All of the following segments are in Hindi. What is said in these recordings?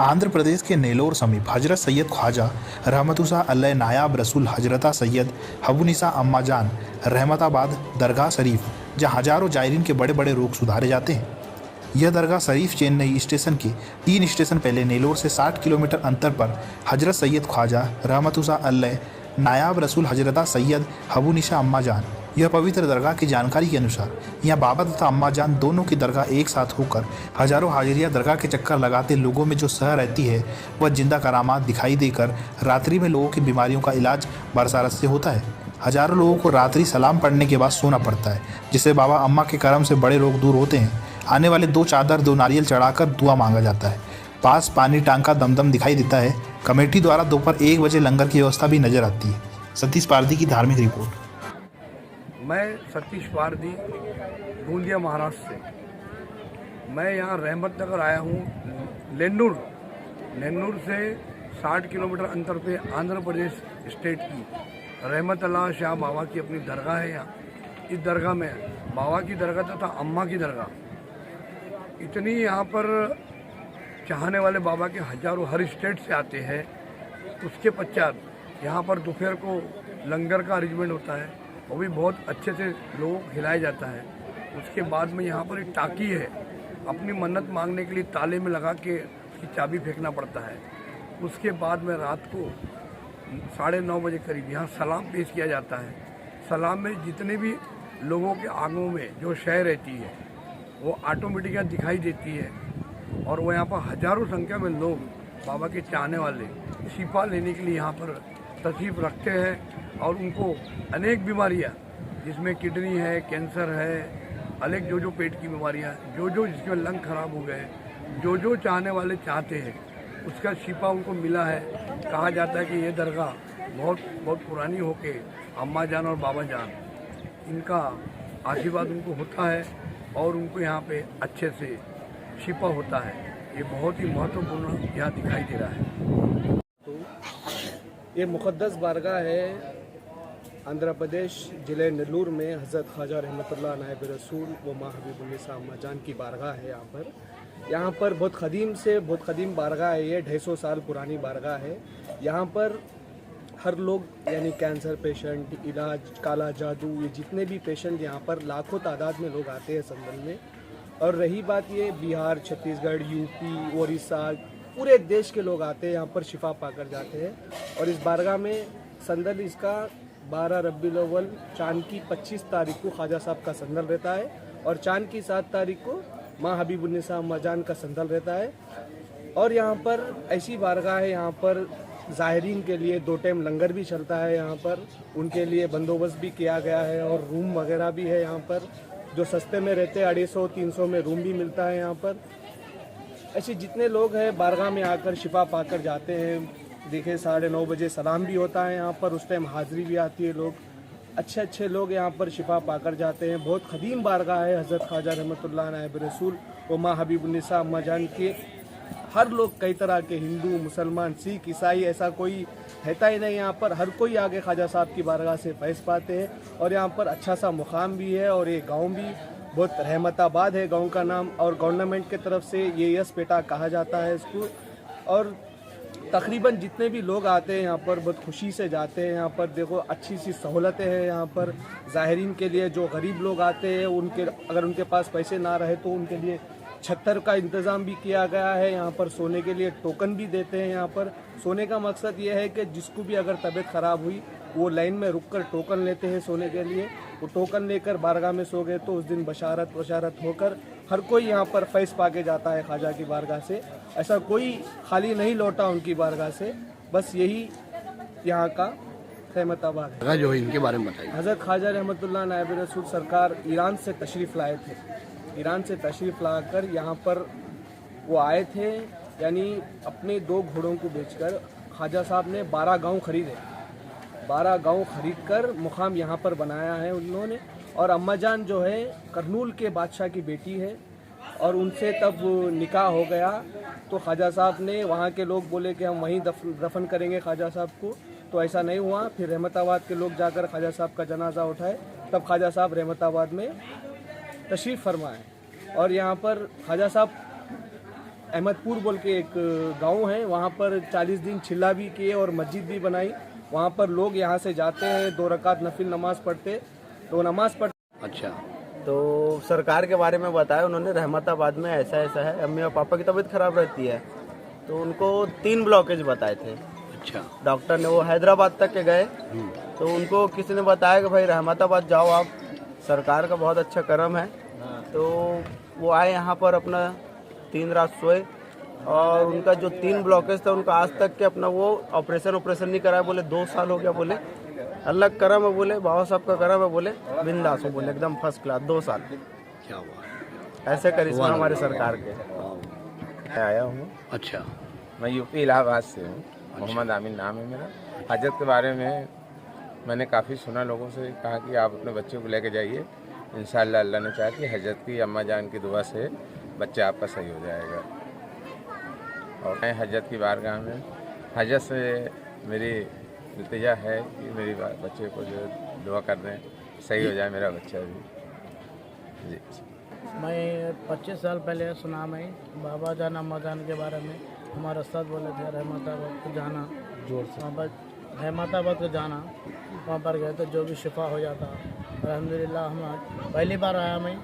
आंध्र प्रदेश के नेलोर समीप हजरत सैयद ख्वाजा रहमतुल्लाह अलैह नायाब रसूल हजरता सैयद हबुनिसा अम्मा जान रहमताबाद दरगाह शरीफ, जहां हजारों जायरीन के बड़े बड़े रोग सुधारे जाते हैं। यह दरगाह शरीफ चेन्नई स्टेशन के 3 स्टेशन पहले नेलोर से 60 किलोमीटर अंतर पर हजरत सैयद ख्वाजा रहमतुल्लाह अलैह नायाब रसूल हजरता सैयद हबुनिसा अम्मा जान। यह पवित्र दरगाह की जानकारी के अनुसार यहाँ बाबा तथा अम्मा जान दोनों की दरगाह एक साथ होकर हजारों हाजिरिया दरगाह के चक्कर लगाते लोगों में जो सह रहती है, वह जिंदा करामात दिखाई देकर रात्रि में लोगों की बीमारियों का इलाज बरसारत से होता है। हजारों लोगों को रात्रि सलाम पढ़ने के बाद सोना पड़ता है, जिससे बाबा अम्मा के करम से बड़े रोग दूर होते हैं। आने वाले 2 चादर 2 नारियल चढ़ाकर दुआ मांगा जाता है। पास पानी टांका दमदम दिखाई देता है। कमेटी द्वारा दोपहर 1 बजे लंगर की व्यवस्था भी नजर आती है। सतीश पारदी की धार्मिक रिपोर्ट। मैं सतीश पारदी, बूंदिया, महाराष्ट्र से। मैं यहाँ रहमत नगर आया हूँ। नेन्नूर से 60 किलोमीटर अंतर पे आंध्र प्रदेश स्टेट की रहमत अल्लाह शाह बाबा की अपनी दरगाह है। यहाँ इस दरगाह में बाबा की दरगाह तथा अम्मा की दरगाह, इतनी यहाँ पर चाहने वाले बाबा के हजारों हर स्टेट से आते हैं। उसके पश्चात यहाँ पर दोपहर को लंगर का अरेंजमेंट होता है, वो भी बहुत अच्छे से लोगों को खिलाया जाता है। उसके बाद में यहाँ पर एक टाकी है, अपनी मन्नत मांगने के लिए ताले में लगा के उसकी चाबी फेंकना पड़ता है। उसके बाद में रात को 9:30 बजे करीब यहाँ सलाम पेश किया जाता है। सलाम में जितने भी लोगों के आंखों में जो शय रहती है वो ऑटोमेटिक दिखाई देती है, और वो यहाँ पर हजारों संख्या में लोग बाबा के चाहने वाले शिफा लेने के लिए यहाँ पर तशरीफ़ रखते हैं। और उनको अनेक बीमारियाँ, जिसमें किडनी है, कैंसर है, अनेक जो पेट की बीमारियाँ, जो जिसके लंग खराब हो गए, जो चाहने वाले चाहते हैं उसका शिफा उनको मिला है। कहा जाता है कि ये दरगाह बहुत पुरानी होके अम्मा जान और बाबा जान, इनका आशीर्वाद उनको होता है और उनको यहाँ पे अच्छे से शिफा होता है। ये बहुत ही महत्वपूर्ण यहाँ दिखाई दे रहा है। तो ये मुक़द्दस बारगाह है आंध्र प्रदेश ज़िले नेल्लूर में हज़रत ख्वाजा रहमतुल्लाह नायब रसूल व माँ हबीबुन्निसा अम्मा जान की बारगाह है। यहाँ पर बहुत क़दीम बारगाह है। ये 250 साल पुरानी बारगाह है। यहाँ पर हर लोग यानी कैंसर पेशेंट, इलाज, काला जादू, ये जितने भी पेशेंट यहाँ पर लाखों तादाद में लोग आते हैं संदल में। और रही बात ये बिहार, छत्तीसगढ़, यूपी, उड़ीसा, पूरे देश के लोग आते हैं यहाँ पर शिफा पाकर जाते हैं। और इस बारगाह में संदल इसका 12 रबीउल अव्वल चाँद की 25 तारीख को ख्वाजा साहब का संदल रहता है, और चाँद की 7 तारीख को माँ हबीबुन्निसा अम्मा जान का संदल रहता है। और यहाँ पर ऐसी बारगाह है, यहाँ पर ज़ाहिरीन के लिए 2 टाइम लंगर भी चलता है। यहाँ पर उनके लिए बंदोबस्त भी किया गया है, और रूम वगैरह भी है यहाँ पर, जो सस्ते में रहते हैं। 250-300 में रूम भी मिलता है यहाँ पर। ऐसे जितने लोग हैं बारगाह में आकर शिफा पाकर जाते हैं। देखिए 9:30 बजे सलाम भी होता है यहाँ पर, उस टाइम हाज़िरी भी आती है। लोग अच्छे लोग यहाँ पर शिफा पाकर जाते हैं। बहुत क़दीम बारगाह है हज़रत ख्वाजा रहमतुल्लाह नायब रसूल व माँ हबीबुन्निसा अम्मा जान के। हर लोग, कई तरह के, हिंदू, मुसलमान, सिख, ईसाई, ऐसा कोई रहता ही नहीं यहाँ पर। हर कोई आगे ख्वाजा साहब की बारगाह से फैज़ पाते हैं। और यहाँ पर अच्छा सा मुकाम भी है, और ये गाँव भी बहुत रहमताबाद है गाँव का नाम, और गवर्नमेंट की तरफ से ये यसपेटा कहा जाता है इसको। और तकरीबन जितने भी लोग आते हैं यहाँ पर बहुत खुशी से जाते हैं। यहाँ पर देखो अच्छी सी सहूलतें हैं यहाँ पर ज़ाहिरीन के लिए। जो गरीब लोग आते हैं अगर उनके पास पैसे ना रहे तो उनके लिए छत्तर का इंतज़ाम भी किया गया है। यहाँ पर सोने के लिए टोकन भी देते हैं। यहाँ पर सोने का मकसद ये है कि जिसको भी अगर तबीयत ख़राब हुई वो लाइन में रुककर टोकन लेते हैं सोने के लिए। वो टोकन लेकर बारगाह में सो गए तो उस दिन बशारत होकर हर कोई यहाँ पर फैज़ पाके जाता है ख्वाजा की बारगाह से। ऐसा कोई खाली नहीं लौटा उनकी बारगाह से। बस यही यहाँ का रहमताबाद है। जो इनके बारे में बताइए। हज़रत ख्वाजा रहमतुल्लाह नायब रसूल सरकार ईरान से तशरीफ़ लाए थे। ईरान से तशरीफ़ लाकर यहाँ पर वो आए थे, यानी अपने 2 घोड़ों को बेचकर ख्वाजा साहब ने 12 गांव खरीदे। 12 गांव खरीद कर मुकाम यहाँ पर बनाया है उन्होंने। और अम्मा जान जो है करनूल के बादशाह की बेटी है, और उनसे तब निकाह हो गया तो ख्वाजा साहब ने, वहाँ के लोग बोले कि हम वहीं दफन करेंगे ख्वाजा साहब को, तो ऐसा नहीं हुआ। फिर रहमताबाद के लोग जाकर ख्वाजा साहब का जनाजा उठाए, तब ख्वाजा साहब रहमताबाद में तशरीफ़ फरमाए। और यहाँ पर ख्वाजा साहब अहमदपुर बोल के एक गांव है, वहाँ पर 40 दिन चिल्ला भी किए और मस्जिद भी बनाई। वहाँ पर लोग यहाँ से जाते हैं, 2 रकात नफिल नमाज पढ़ते, तो नमाज पढ़। अच्छा, तो सरकार के बारे में बताया उन्होंने, रहमताबाद में ऐसा ऐसा है, अम्मी और पापा की तबीयत खराब रहती है, तो उनको 3 ब्लॉकेज बताए थे। अच्छा, डॉक्टर ने, वो हैदराबाद तक के गए, तो उनको किसी ने बताया कि भाई रहमताबाद जाओ आप, सरकार का बहुत अच्छा करम है। तो वो आए यहाँ पर, अपना 3 रात सोए, और उनका जो 3 ब्लॉकेज था उनका आज तक के अपना वो ऑपरेशन नहीं कराया, बोले 2 साल हो गया, बोले अल्लाह करम है, बोले बाबा साहब का करम है, बोले बिंदास हो, बोले एकदम फर्स्ट क्लास, 2 साल। क्या हुआ? ऐसे करिश्मा हमारे सरकार के। आया हूँ, अच्छा, मैं यूपी इलाहाबाद से हूँ, मोहम्मद आमिन नाम है मेरा। हजरत के बारे में मैंने काफ़ी सुना, लोगों से कहा कि आप अपने बच्चे को लेके जाइए, इंशाअल्लाह अल्लाह ने चाहा कि हजरत की अम्मा जान की दुआ से बच्चा आपका सही हो जाएगा। और मैं हजरत की बारगाह में हजरत से मेरी इल्तिजा है कि मेरी बच्चे को जो दुआ कर दें, सही हो जाए मेरा बच्चा भी। जी, मैं 25 साल पहले सुना मैं बाबा जान अम्मा जान के बारे में। हमारे उस्ताद बोले थे रहमताबाद को जाना, जोर से वहाँ पर रहमताबाद को जाना, वहाँ पर गए तो जो भी शिफा हो जाता। अल्हम्दुलिल्लाह हम पहली बार आया मैं,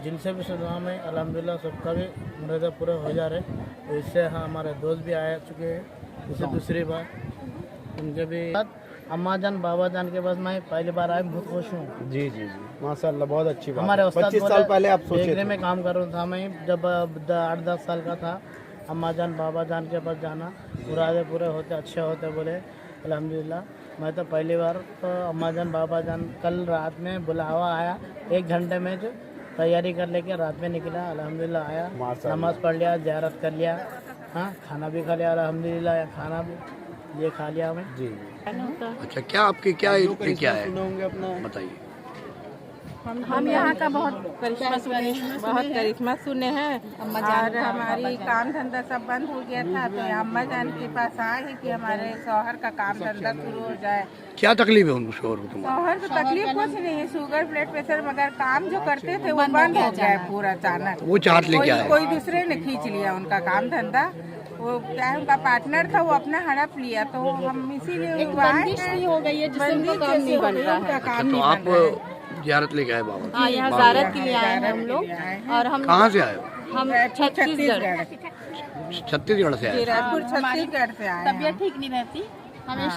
जिनसे भी सुना मैं अल्हम्दुलिल्लाह सबका भी मुराद पूरे हो जा रहे। तो इससे हमारे दोस्त भी आ चुके हैं, इससे दूसरी बार उनके भी अम्मा जान बाबा जान के पास मैं पहली बार आया, बहुत खुश हूँ। जी जी जी, माशाल्लाह, बहुत अच्छी बात। हमारे उस्ताद 25 साल पहले आप सोचे बेकरी थे? में काम कर रहा था मैं, जब 8-10 साल का था। अम्मा जान बाबा जान के पास जाना, मुरादे पूरे होते, अच्छे होते, बोले अल्हम्दुलिल्लाह। मैं तो पहली बार तो अम्मा जान बाबा जान, कल रात में बुलावा आया, 1 घंटे में जो तैयारी कर लेके रात में निकला, अल्हम्दुलिल्लाह आया, नमाज पढ़ लिया, ज़ियारत कर लिया, हाँ खाना भी खा लिया अल्हम्दुलिल्लाह, खाना भी ये खा लिया मैं। जी, अच्छा, क्या आपकी क्या है, बताइए। हम यहाँ का बहुत करिश्मा सुने हैं, और हमारी काम धंधा सब बंद हो गया था, तो अम्मा जान के पास आए हैं कि हमारे शौहर का काम धंधा शुरू हो जाए। क्या तकलीफ है उनको, शोहर को तुम्हारा? शौहर को तकलीफ कुछ नहीं है, शुगर ब्लड प्रेशर, मगर काम जो करते थे वो बंद हो गया है पूरा अचानक। वो चाहत लेके आए? कोई दूसरे ने खींच लिया उनका काम धंधा। वो क्या है, उनका पार्टनर था, वो अपना हड़प लिया, तो हम इसीलिए बंदिश हो गई है, जिससे उनका काम नहीं बन रहा है। तो आप ज़ियारत लेके आए बाबा? हाँ, यहाँ ज़ियारत के लिए आए हैं हम लोग। और हम कहाँ से आए हो? हम छत्तीसगढ़ छत्तीसगढ़ से आए? छत्तीसगढ़ से आए। तबीयत ठीक नहीं रहती, हमें